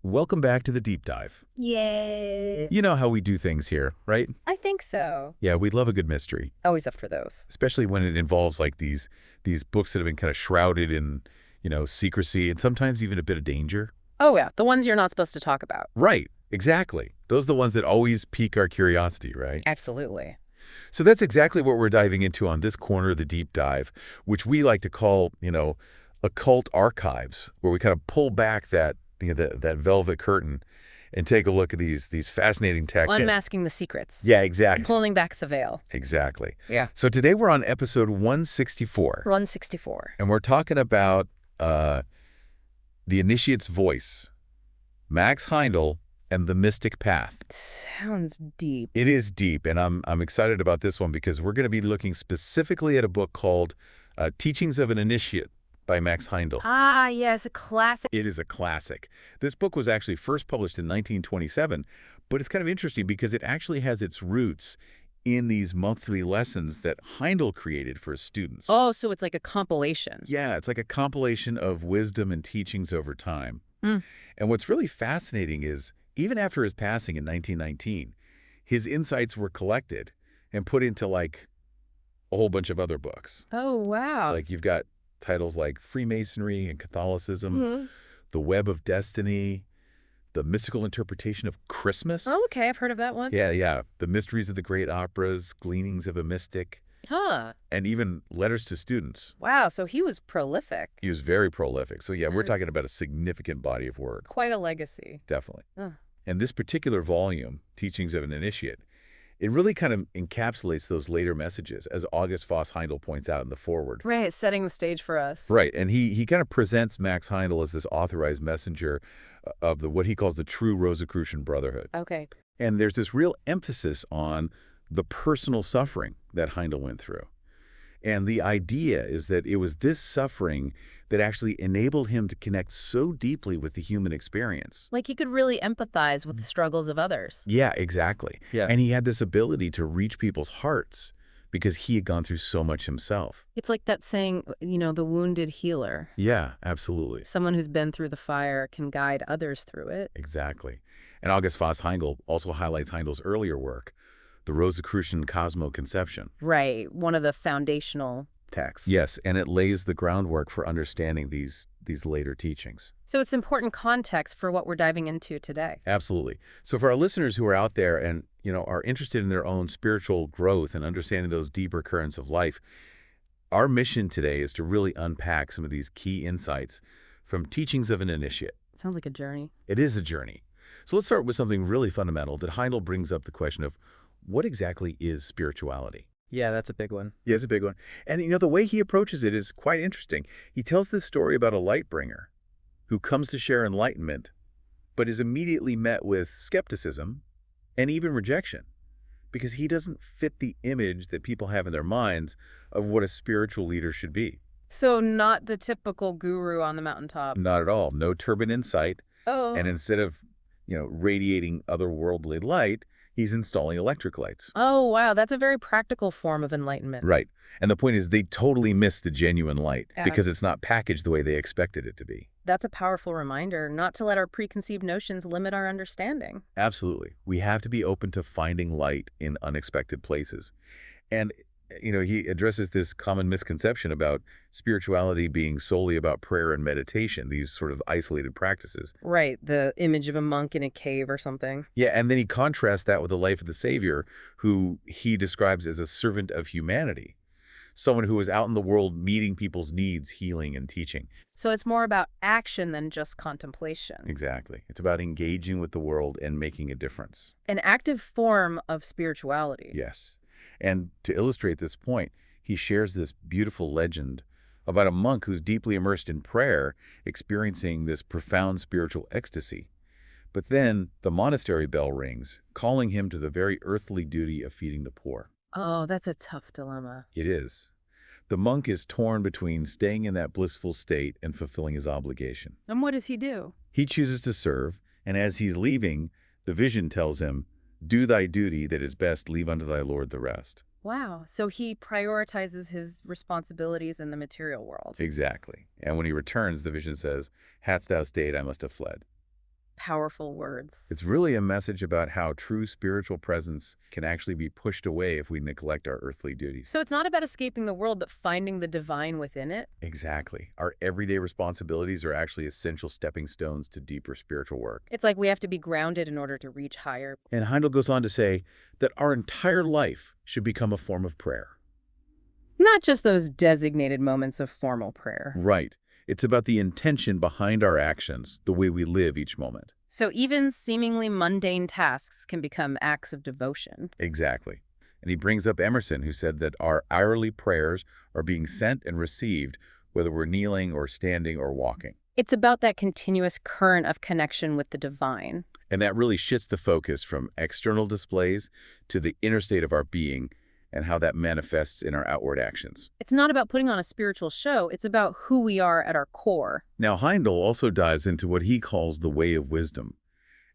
Welcome back to the deep dive. Yay. You know how we do things here, right? I think so. Yeah, we love a good mystery, Always up for those. especially when it involves like these books that have been kind of shrouded in, secrecy and sometimes even a bit of danger. Oh, yeah. The ones you're not supposed to talk about. Right, exactly. Those are the ones that always pique our curiosity, right? Absolutely. So that's exactly what we're diving into on this corner of the deep dive, which we like to call, occult archives, where we kind of pull back that velvet curtain and take a look at these fascinating tech. Unmasking the secrets. Yeah, exactly. Pulling back the veil. Exactly. Yeah. So today we're on episode 164. 164. And we're talking about The Initiate's Voice, Max Heindel, and the Mystic Path. Sounds deep. It is deep, and I'm excited about this one because we're going to be looking specifically at a book called Teachings of an Initiate by Max Heindel. Ah, yes, a classic. It is a classic. This book was actually first published in 1927, but it's kind of interesting because it actually has its roots in these monthly lessons that Heindel created for his students. Oh, so it's like a compilation. Yeah, it's like a compilation of wisdom and teachings over time. Mm. And what's really fascinating is, even after his passing in 1919, his insights were collected and put into like a whole bunch of other books. Oh, wow. Like you've got titles like Freemasonry and Catholicism, Mhm. The Web of Destiny, The Mystical Interpretation of Christmas. Oh, okay. I've heard of that one. Yeah. The Mysteries of the Great Operas, Gleanings of a Mystic, Huh. and even Letters to Students. Wow, so he was prolific. He was very prolific. So yeah, we're Mm. talking about a significant body of work. Quite a legacy. Definitely. Huh. And this particular volume, Teachings of an Initiate, it really kind of encapsulates those later messages, as August Voss Heindel points out in the foreword. Right, setting the stage for us. Right, and he kind of presents Max Heindel as this authorized messenger of what he calls the true Rosicrucian Brotherhood. Okay. And there's this real emphasis on the personal suffering that Heindel went through. And the idea is that it was this suffering that actually enabled him to connect so deeply with the human experience. Like he could really empathize with the struggles of others. Yeah, exactly. Yeah. And he had this ability to reach people's hearts because he had gone through so much himself. It's like that saying, the wounded healer. Yeah, absolutely. Someone who's been through the fire can guide others through it. Exactly. And August Voss Heindel also highlights Heindel's earlier work, the Rosicrucian Cosmoconception. Right, one of the foundational texts. Yes, and it lays the groundwork for understanding these later teachings. So it's important context for what we're diving into today. Absolutely. So for our listeners who are out there and, are interested in their own spiritual growth and understanding those deeper currents of life, our mission today is to really unpack some of these key insights from Teachings of an Initiate. Sounds like a journey. It is a journey. So let's start with something really fundamental that Heindel brings up, the question of what exactly is spirituality? Yeah, that's a big one. Yeah, it's a big one. And, the way he approaches it is quite interesting. He tells this story about a light bringer who comes to share enlightenment, but is immediately met with skepticism and even rejection because he doesn't fit the image that people have in their minds of what a spiritual leader should be. So not the typical guru on the mountaintop. Not at all. No turban in sight. Oh. And instead of, radiating otherworldly light, he's installing electric lights. Oh, wow. That's a very practical form of enlightenment. Right. And the point is they totally miss the genuine light Yeah. because it's not packaged the way they expected it to be. That's a powerful reminder not to let our preconceived notions limit our understanding. Absolutely. We have to be open to finding light in unexpected places. And, he addresses this common misconception about spirituality being solely about prayer and meditation, these sort of isolated practices. Right. The image of a monk in a cave or something. Yeah, and then he contrasts that with the life of the Savior, who he describes as a servant of humanity, someone who was out in the world meeting people's needs, healing, and teaching. So it's more about action than just contemplation. Exactly. It's about engaging with the world and making a difference. An active form of spirituality. Yes. And to illustrate this point, he shares this beautiful legend about a monk who's deeply immersed in prayer, experiencing this profound spiritual ecstasy. But then the monastery bell rings, calling him to the very earthly duty of feeding the poor. Oh, that's a tough dilemma. It is. The monk is torn between staying in that blissful state and fulfilling his obligation. And what does he do? He chooses to serve, and as he's leaving, the vision tells him, "Do thy duty that is best, leave unto thy Lord the rest." Wow. So he prioritizes his responsibilities in the material world. Exactly. And when he returns, the vision says, "Hadst thou stayed, I must have fled." powerful words. It's really a message about how true spiritual presence can actually be pushed away if we neglect our earthly duties. So it's not about escaping the world, but finding the divine within it. Exactly. Our everyday responsibilities are actually essential stepping stones to deeper spiritual work. It's like we have to be grounded in order to reach higher. And Heindel goes on to say that our entire life should become a form of prayer. Not just those designated moments of formal prayer. Right. It's about the intention behind our actions, the way we live each moment. So even seemingly mundane tasks can become acts of devotion. Exactly. And he brings up Emerson, who said that our hourly prayers are being sent and received, whether we're kneeling or standing or walking. It's about that continuous current of connection with the divine. And that really shifts the focus from external displays to the inner state of our being and how that manifests in our outward actions. It's not about putting on a spiritual show, it's about who we are at our core. Now, Heindel also dives into what he calls the way of wisdom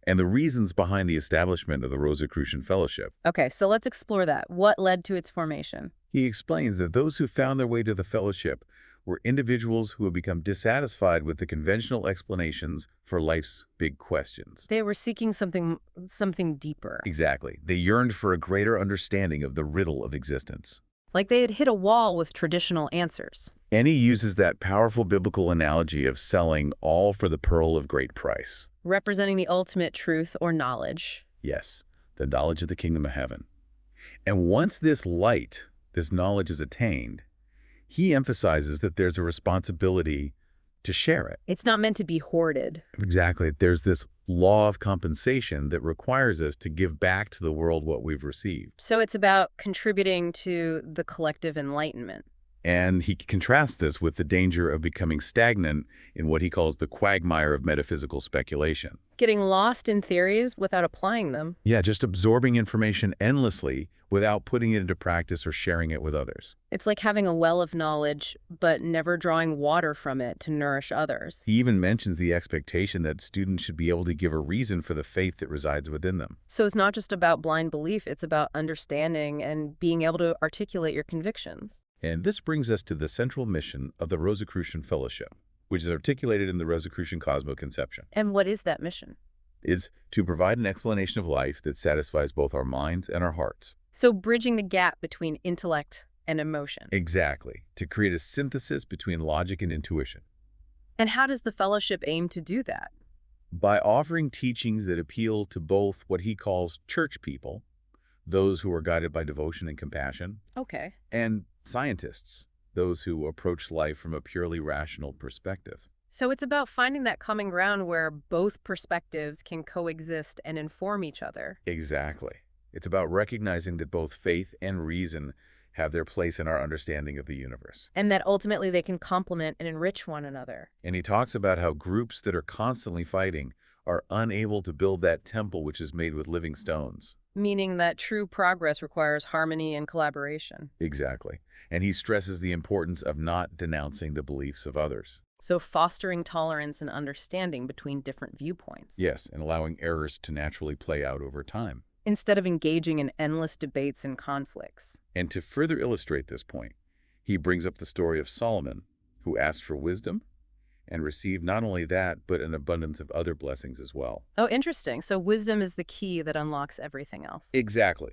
and the reasons behind the establishment of the Rosicrucian Fellowship. Okay, so let's explore that. What led to its formation? He explains that those who found their way to the fellowship were individuals who had become dissatisfied with the conventional explanations for life's big questions. They were seeking something deeper. Exactly. They yearned for a greater understanding of the riddle of existence. Like they had hit a wall with traditional answers. And he uses that powerful biblical analogy of selling all for the pearl of great price. Representing the ultimate truth or knowledge. Yes, the knowledge of the kingdom of heaven. And once this light, this knowledge is attained, he emphasizes that there's a responsibility to share it. It's not meant to be hoarded. Exactly. There's this law of compensation that requires us to give back to the world what we've received. So it's about contributing to the collective enlightenment. And he contrasts this with the danger of becoming stagnant in what he calls the quagmire of metaphysical speculation. Getting lost in theories without applying them. Yeah, just absorbing information endlessly without putting it into practice or sharing it with others. It's like having a well of knowledge, but never drawing water from it to nourish others. He even mentions the expectation that students should be able to give a reason for the faith that resides within them. So it's not just about blind belief, it's about understanding and being able to articulate your convictions. And this brings us to the central mission of the Rosicrucian Fellowship, which is articulated in the Rosicrucian Cosmo-conception. And what is that mission? Is to provide an explanation of life that satisfies both our minds and our hearts. So bridging the gap between intellect and emotion. Exactly. To create a synthesis between logic and intuition. And how does the fellowship aim to do that? By offering teachings that appeal to both what he calls church people, those who are guided by devotion and compassion, Okay. and scientists, those who approach life from a purely rational perspective. So it's about finding that common ground where both perspectives can coexist and inform each other. Exactly. It's about recognizing that both faith and reason have their place in our understanding of the universe. And that ultimately they can complement and enrich one another. And he talks about how groups that are constantly fighting are unable to build that temple which is made with living stones. Meaning that true progress requires harmony and collaboration. Exactly. And he stresses the importance of not denouncing the beliefs of others. So fostering tolerance and understanding between different viewpoints. Yes, and allowing errors to naturally play out over time. Instead of engaging in endless debates and conflicts. And to further illustrate this point, he brings up the story of Solomon, who asked for wisdom and received not only that, but an abundance of other blessings as well. Oh, interesting. So wisdom is the key that unlocks everything else. Exactly.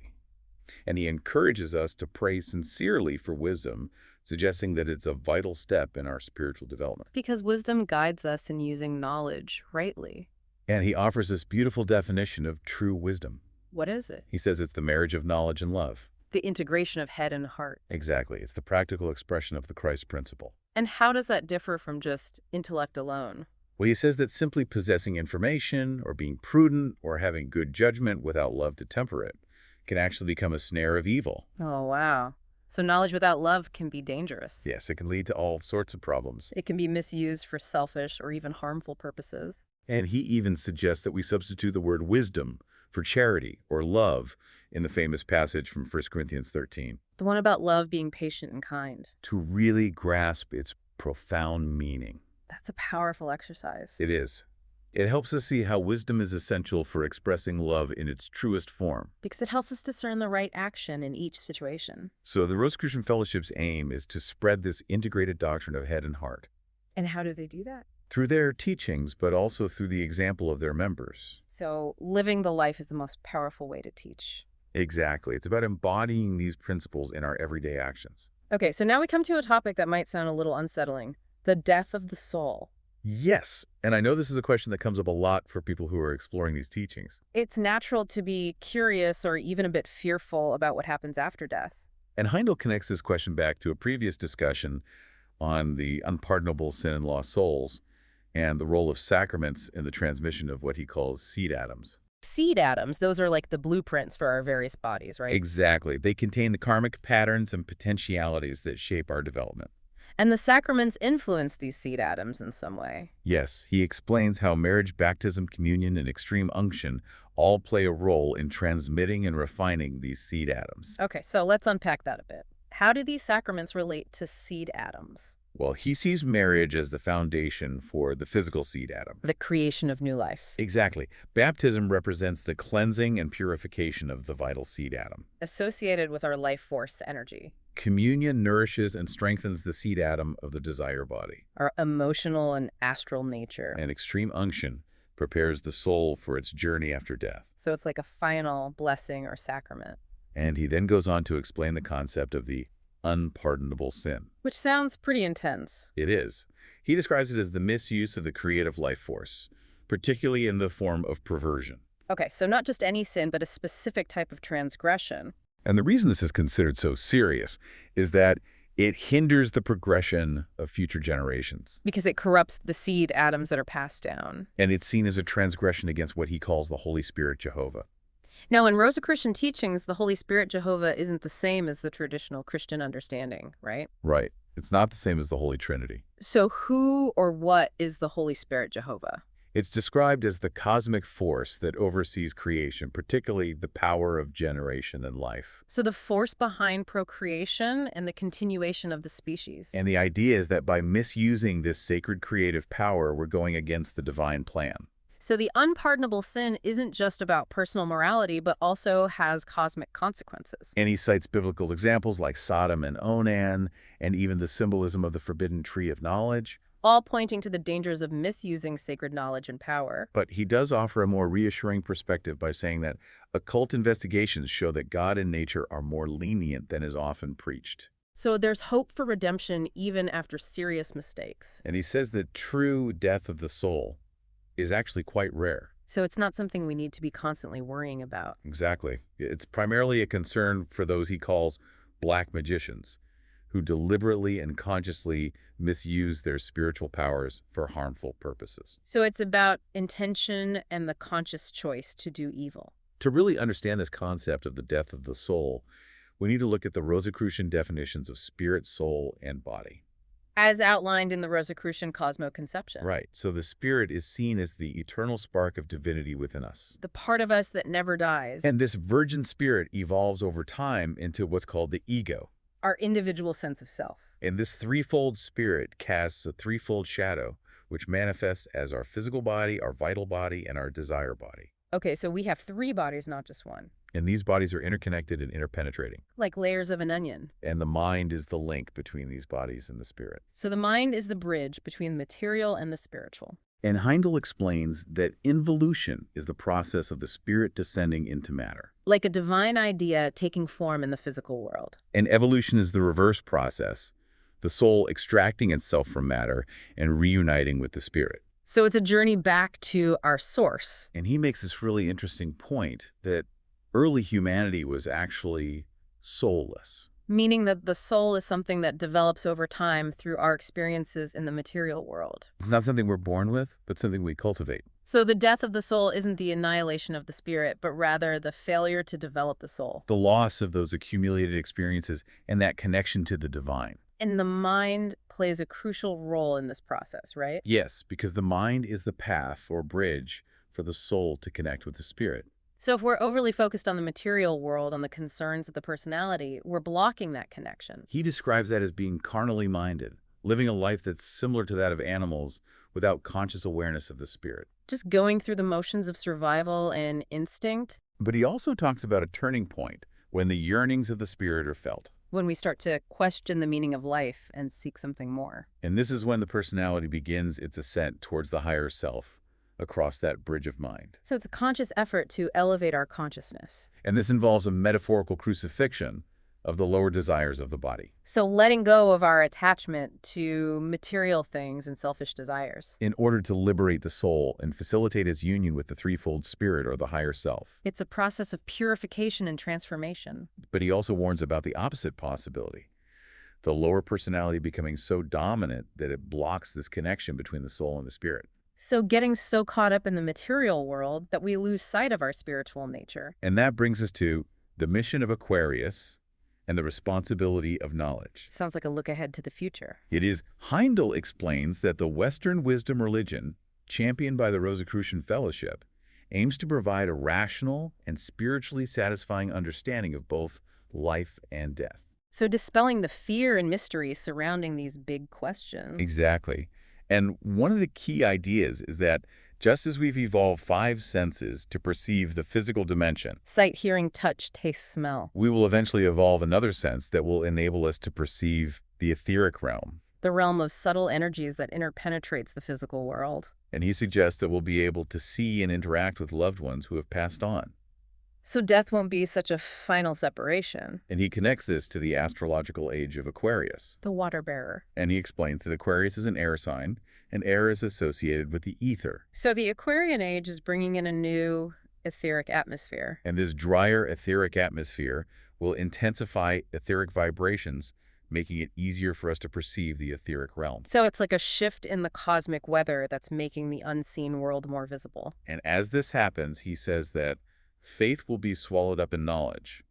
And he encourages us to pray sincerely for wisdom, suggesting that it's a vital step in our spiritual development. Because wisdom guides us in using knowledge rightly. And he offers this beautiful definition of true wisdom. What is it? He says it's the marriage of knowledge and love. The integration of head and heart. Exactly. It's the practical expression of the Christ principle. And how does that differ from just intellect alone? Well, he says that simply possessing information or being prudent or having good judgment without love to temper it can actually become a snare of evil. Oh, wow. So knowledge without love can be dangerous. Yes, it can lead to all sorts of problems. It can be misused for selfish or even harmful purposes. And he even suggests that we substitute the word wisdom for charity or love in the famous passage from 1 Corinthians 13. The one about love being patient and kind. To really grasp its profound meaning. That's a powerful exercise. It is. It helps us see how wisdom is essential for expressing love in its truest form. Because it helps us discern the right action in each situation. So the Rosicrucian Fellowship's aim is to spread this integrated doctrine of head and heart. And how do they do that? through their teachings, but also through the example of their members. So living the life is the most powerful way to teach. Exactly. It's about embodying these principles in our everyday actions. Okay, so now we come to a topic that might sound a little unsettling, the death of the soul. Yes, and I know this is a question that comes up a lot for people who are exploring these teachings. It's natural to be curious or even a bit fearful about what happens after death. And Heindel connects this question back to a previous discussion on the unpardonable sin and lost souls and the role of sacraments in the transmission of what he calls seed atoms. Seed atoms, those are like the blueprints for our various bodies, right? Exactly. They contain the karmic patterns and potentialities that shape our development. And the sacraments influence these seed atoms in some way. Yes, he explains how marriage, baptism, communion, and extreme unction all play a role in transmitting and refining these seed atoms. Okay, so let's unpack that a bit. How do these sacraments relate to seed atoms? Well, he sees marriage as the foundation for the physical seed atom. The creation of new life. Exactly. Baptism represents the cleansing and purification of the vital seed atom. Associated with our life force energy. Communion nourishes and strengthens the seed atom of the desire body. Our emotional and astral nature. And extreme unction prepares the soul for its journey after death. So it's like a final blessing or sacrament. And he then goes on to explain the concept of the unpardonable sin. Which sounds pretty intense. It is. He describes it as the misuse of the creative life force, particularly in the form of perversion. Okay, so not just any sin, but a specific type of transgression. And the reason this is considered so serious is that it hinders the progression of future generations. Because it corrupts the seed atoms that are passed down. And it's seen as a transgression against what he calls the Holy Spirit Jehovah. Now, in Rosicrucian teachings, the Holy Spirit Jehovah isn't the same as the traditional Christian understanding, right? Right. It's not the same as the Holy Trinity. So who or what is the Holy Spirit Jehovah? It's described as the cosmic force that oversees creation, particularly the power of generation and life. So the force behind procreation and the continuation of the species. And the idea is that by misusing this sacred creative power, we're going against the divine plan. So the unpardonable sin isn't just about personal morality, but also has cosmic consequences. And he cites biblical examples like Sodom and Onan, and even the symbolism of the forbidden tree of knowledge. All pointing to the dangers of misusing sacred knowledge and power. But he does offer a more reassuring perspective by saying that occult investigations show that God and nature are more lenient than is often preached. So there's hope for redemption even after serious mistakes. And he says that true death of the soul is actually quite rare. So it's not something we need to be constantly worrying about. Exactly. It's primarily a concern for those he calls black magicians, who deliberately and consciously misuse their spiritual powers for harmful purposes. So it's about intention and the conscious choice to do evil. To really understand this concept of the death of the soul, we need to look at the Rosicrucian definitions of spirit, soul, and body. As outlined in the Rosicrucian cosmoconception. Right. So the spirit is seen as the eternal spark of divinity within us. The part of us that never dies. And this virgin spirit evolves over time into what's called the ego. Our individual sense of self. And this threefold spirit casts a threefold shadow, which manifests as our physical body, our vital body, and our desire body. Okay, so we have three bodies, not just one. And these bodies are interconnected and interpenetrating. Like layers of an onion. And the mind is the link between these bodies and the spirit. So the mind is the bridge between the material and the spiritual. And Heindel explains that involution is the process of the spirit descending into matter. Like a divine idea taking form in the physical world. And evolution is the reverse process, the soul extracting itself from matter and reuniting with the spirit. So it's a journey back to our source. And he makes this really interesting point that early humanity was actually soulless. Meaning that the soul is something that develops over time through our experiences in the material world. It's not something we're born with, but something we cultivate. So the death of the soul isn't the annihilation of the spirit, but rather the failure to develop the soul. The loss of those accumulated experiences and that connection to the divine. And the mind plays a crucial role in this process, right? Yes, because the mind is the path or bridge for the soul to connect with the spirit. So if we're overly focused on the material world, on the concerns of the personality, we're blocking that connection. He describes that as being carnally minded, living a life that's similar to that of animals without conscious awareness of the spirit. Just going through the motions of survival and instinct. But he also talks about a turning point when the yearnings of the spirit are felt. When we start to question the meaning of life and seek something more. And this is when the personality begins its ascent towards the higher self across that bridge of mind. So it's a conscious effort to elevate our consciousness. And this involves a metaphorical crucifixion of the lower desires of the body. So letting go of our attachment to material things and selfish desires. In order to liberate the soul and facilitate its union with the threefold spirit or the higher self. It's a process of purification and transformation. But he also warns about the opposite possibility. The lower personality becoming so dominant that it blocks this connection between the soul and the spirit. So getting so caught up in the material world that we lose sight of our spiritual nature. And that brings us to the mission of Aquarius and the responsibility of knowledge. Sounds like a look ahead to the future. It is. Heindel explains that the Western wisdom religion, championed by the Rosicrucian Fellowship, aims to provide a rational and spiritually satisfying understanding of both life and death. So dispelling the fear and mystery surrounding these big questions. Exactly. And one of the key ideas is that just as we've evolved 5 senses to perceive the physical dimension, Sight, hearing, touch, taste, smell. we will eventually evolve another sense that will enable us to perceive the etheric realm. The realm of subtle energies that interpenetrates the physical world. And he suggests that we'll be able to see and interact with loved ones who have passed on. So death won't be such a final separation. And he connects this to the astrological age of Aquarius. The water bearer. And he explains that Aquarius is an air sign, and air is associated with the ether. So the Aquarian age is bringing in a new etheric atmosphere. And this drier etheric atmosphere will intensify etheric vibrations, making it easier for us to perceive the etheric realm. So it's like a shift in the cosmic weather that's making the unseen world more visible. And as this happens, he says that faith will be swallowed up in knowledge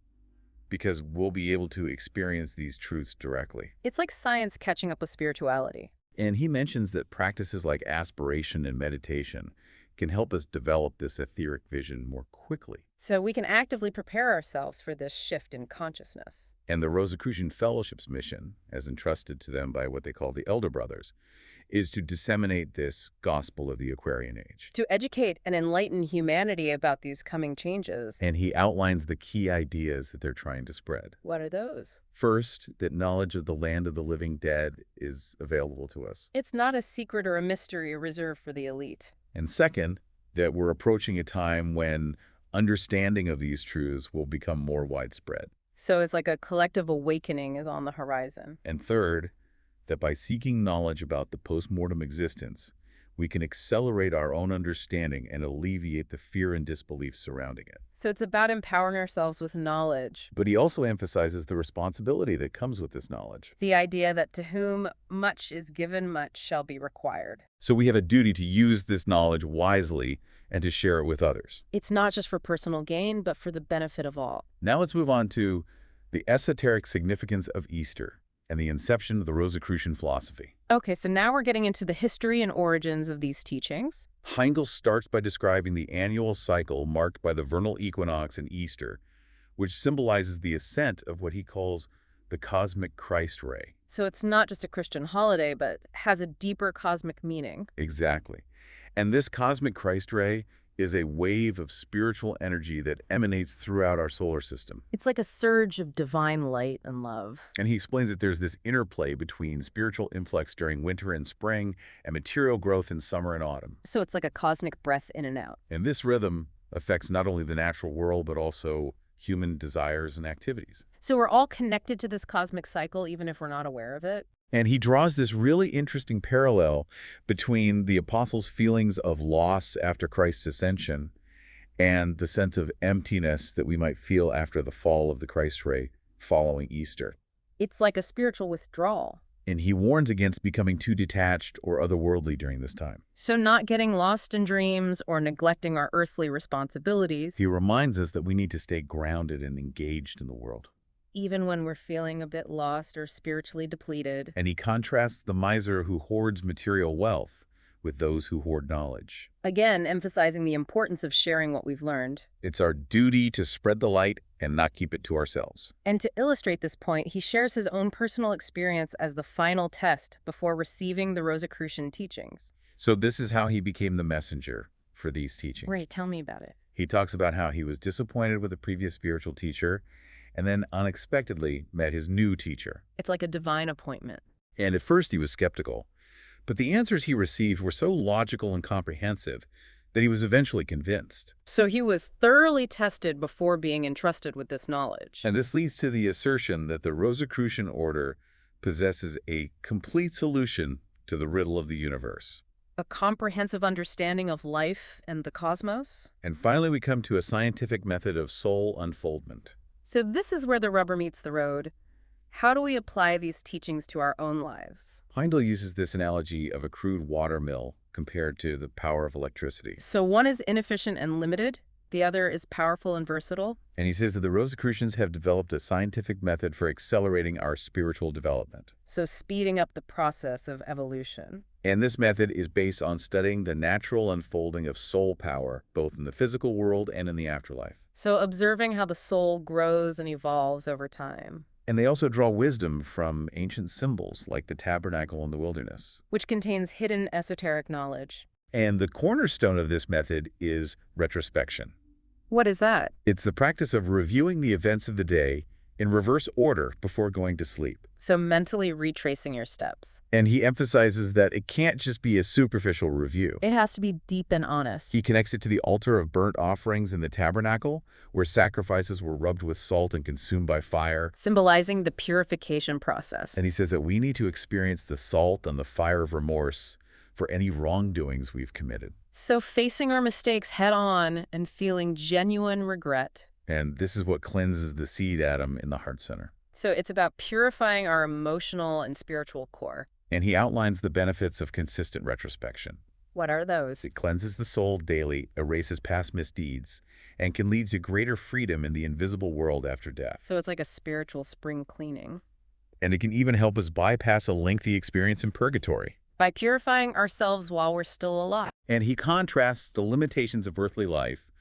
because we'll be able to experience these truths directly. It's like science catching up with spirituality. And he mentions that practices like aspiration and meditation can help us develop this etheric vision more quickly. So we can actively prepare ourselves for this shift in consciousness. And the Rosicrucian Fellowship's mission, as entrusted to them by what they call the Elder Brothers, is to disseminate this gospel of the Aquarian age. To educate and enlighten humanity about these coming changes. And he outlines the key ideas that they're trying to spread. What are those? First, that knowledge of the land of the living dead is available to us. It's not a secret or a mystery reserved for the elite. And second, that we're approaching a time when understanding of these truths will become more widespread. So it's like a collective awakening is on the horizon. And third, that by seeking knowledge about the post-mortem existence, we can accelerate our own understanding and alleviate the fear and disbelief surrounding it. So it's about empowering ourselves with knowledge. But he also emphasizes the responsibility that comes with this knowledge. The idea that to whom much is given, much shall be required. So we have a duty to use this knowledge wisely and to share it with others. It's not just for personal gain, but for the benefit of all. Now let's move on to the esoteric significance of Easter and the inception of the Rosicrucian philosophy. Okay, so now we're getting into the history and origins of these teachings. Heindel starts by describing the annual cycle marked by the vernal equinox and Easter, which symbolizes the ascent of what he calls the cosmic Christ ray. So it's not just a Christian holiday, but has a deeper cosmic meaning. Exactly. And this cosmic Christ ray is a wave of spiritual energy that emanates throughout our solar system. It's like a surge of divine light and love. And he explains that there's this interplay between spiritual influx during winter and spring and material growth in summer and autumn. So it's like a cosmic breath in and out. And this rhythm affects not only the natural world, but also human desires and activities. So we're all connected to this cosmic cycle, even if we're not aware of it. And he draws this really interesting parallel between the apostles' feelings of loss after Christ's ascension and the sense of emptiness that we might feel after the fall of the Christ ray following Easter. It's like a spiritual withdrawal. And he warns against becoming too detached or otherworldly during this time. So not getting lost in dreams or neglecting our earthly responsibilities. He reminds us that we need to stay grounded and engaged in the world. Even when we're feeling a bit lost or spiritually depleted. And he contrasts the miser who hoards material wealth with those who hoard knowledge. Again, emphasizing the importance of sharing what we've learned. It's our duty to spread the light and not keep it to ourselves. And to illustrate this point, he shares his own personal experience as the final test before receiving the Rosicrucian teachings. So this is how he became the messenger for these teachings. Right, tell me about it. He talks about how he was disappointed with a previous spiritual teacher, and then unexpectedly met his new teacher. It's like a divine appointment. And at first he was skeptical, but the answers he received were so logical and comprehensive that he was eventually convinced. So he was thoroughly tested before being entrusted with this knowledge. And this leads to the assertion that the Rosicrucian order possesses a complete solution to the riddle of the universe. A comprehensive understanding of life and the cosmos? And finally, we come to a scientific method of soul unfoldment. So this is where the rubber meets the road. How do we apply these teachings to our own lives? Heindel uses this analogy of a crude water mill compared to the power of electricity. So one is inefficient and limited, the other is powerful and versatile. And he says that the Rosicrucians have developed a scientific method for accelerating our spiritual development. So speeding up the process of evolution. And this method is based on studying the natural unfolding of soul power, both in the physical world and in the afterlife. So observing how the soul grows and evolves over time. And they also draw wisdom from ancient symbols like the tabernacle in the wilderness. Which contains hidden esoteric knowledge. And the cornerstone of this method is retrospection. What is that? It's the practice of reviewing the events of the day in reverse order before going to sleep. So mentally retracing your steps. And he emphasizes that it can't just be a superficial review. It has to be deep and honest. He connects it to the altar of burnt offerings in the tabernacle, where sacrifices were rubbed with salt and consumed by fire. Symbolizing the purification process. And he says that we need to experience the salt and the fire of remorse for any wrongdoings we've committed. So facing our mistakes head on and feeling genuine regret. And this is what cleanses the seed atom in the heart center. So it's about purifying our emotional and spiritual core. And he outlines the benefits of consistent retrospection. What are those? It cleanses the soul daily, erases past misdeeds, and can lead to greater freedom in the invisible world after death. So it's like a spiritual spring cleaning. And it can even help us bypass a lengthy experience in purgatory. By purifying ourselves while we're still alive. And he contrasts the limitations of earthly life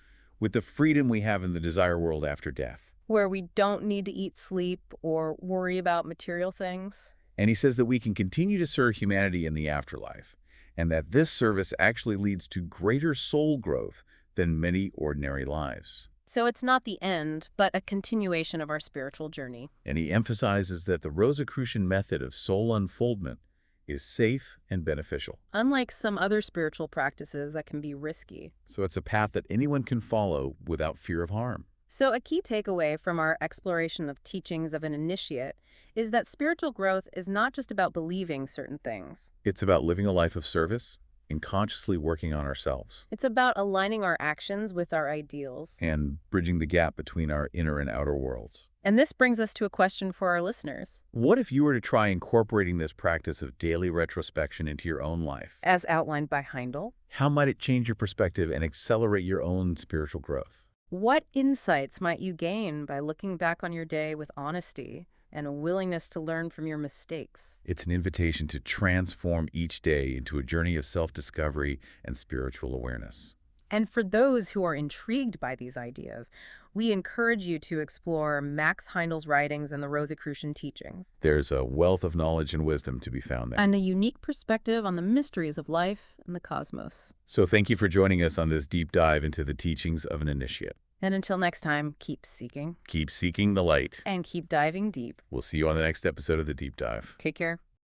with the freedom we have in the desire world after death. Where we don't need to eat, sleep, or worry about material things. And he says that we can continue to serve humanity in the afterlife, and that this service actually leads to greater soul growth than many ordinary lives. So it's not the end, but a continuation of our spiritual journey. And he emphasizes that the Rosicrucian method of soul unfoldment is safe and beneficial. Unlike some other spiritual practices that can be risky. So it's a path that anyone can follow without fear of harm. So a key takeaway from our exploration of teachings of an initiate is that spiritual growth is not just about believing certain things. It's about living a life of service and consciously working on ourselves. It's about aligning our actions with our ideals. And bridging the gap between our inner and outer worlds. And this brings us to a question for our listeners. What if you were to try incorporating this practice of daily retrospection into your own life? As outlined by Heindel, How might it change your perspective and accelerate your own spiritual growth? what insights might you gain by looking back on your day with honesty and a willingness to learn from your mistakes? It's an invitation to transform each day into a journey of self-discovery and spiritual awareness. And for those who are intrigued by these ideas, we encourage you to explore Max Heindel's writings and the Rosicrucian teachings. There's a wealth of knowledge and wisdom to be found there. And a unique perspective on the mysteries of life and the cosmos. So thank you for joining us on this deep dive into the teachings of an initiate. And until next time, keep seeking. Keep seeking the light. And keep diving deep. We'll see you on the next episode of The Deep Dive. Take care.